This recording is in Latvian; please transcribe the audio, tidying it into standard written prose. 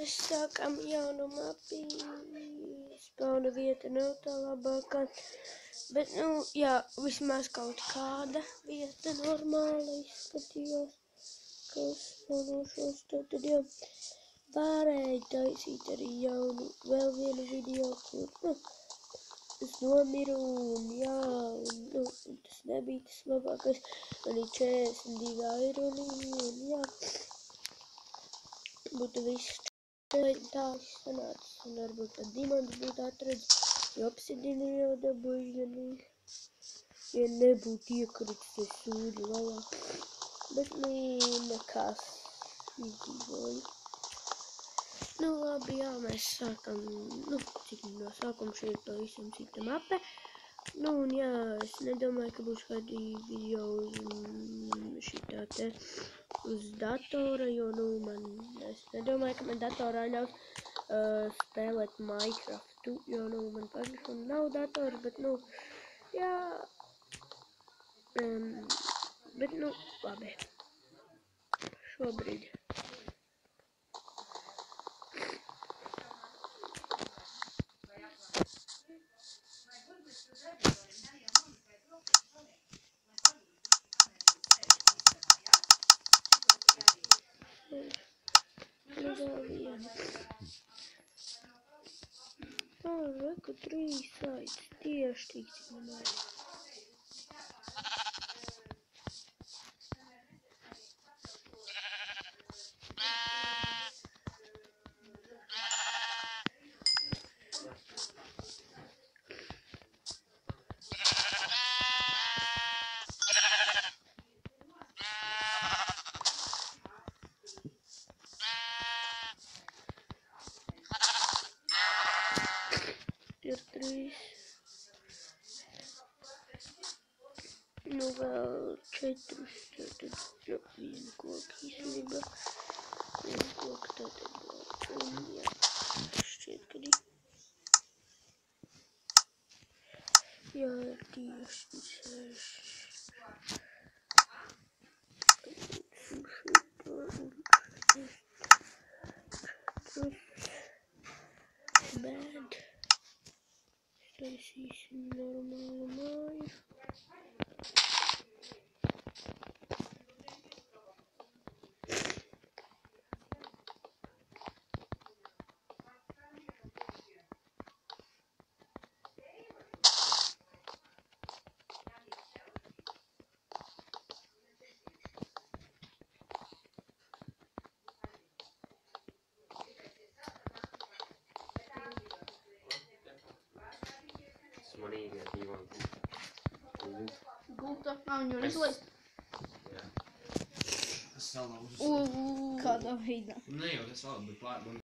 Mēs sākam jaunu mapi, spauna vieta nav tā labākā, bet, jā, vismaz kaut kāda vieta normāla izskatījās, kas spaunošos, tad, jā, varēja taisīt arī jaunu, vēl vienu video, kur, es nomiru, un jā, un tas nebija tas labākais, arī 42 eiro, un jā, būtu viss tā sanācis, un varbūt pat dimantus būtu atradis, jo obsidinu jau dabūju, ja nebūtu iekritis es sūdi valā, bet, nekas izdzīvoju. Labi, jā, mēs sākam, cik no sākuma šī ir pavisam cita mape, un jā, es nedomāju, ka būs kādi video uz šitā te, uz datora, jo, es nedomāju, ka man datorā ļaus spēlēt Minecraftu, jo, man pašam nav dators, bet, jā, bet, labi, šobrīd. Reku 3 saites, tieši tik, cik man vajag. Ir 3. Vēl 4. Tātad, vienu koku īstenībā. Vienu koku tātad vēl. Un jā, šķiet, ka ir. Jā, ir tieši 6. Un šitā ir 4. Bad. Taisīsim normālu māju. Money that you want. Gulta, un jau izlaist. Jā. Tas vēl nav. Kādā veidā? Ne jau tas vēl, bet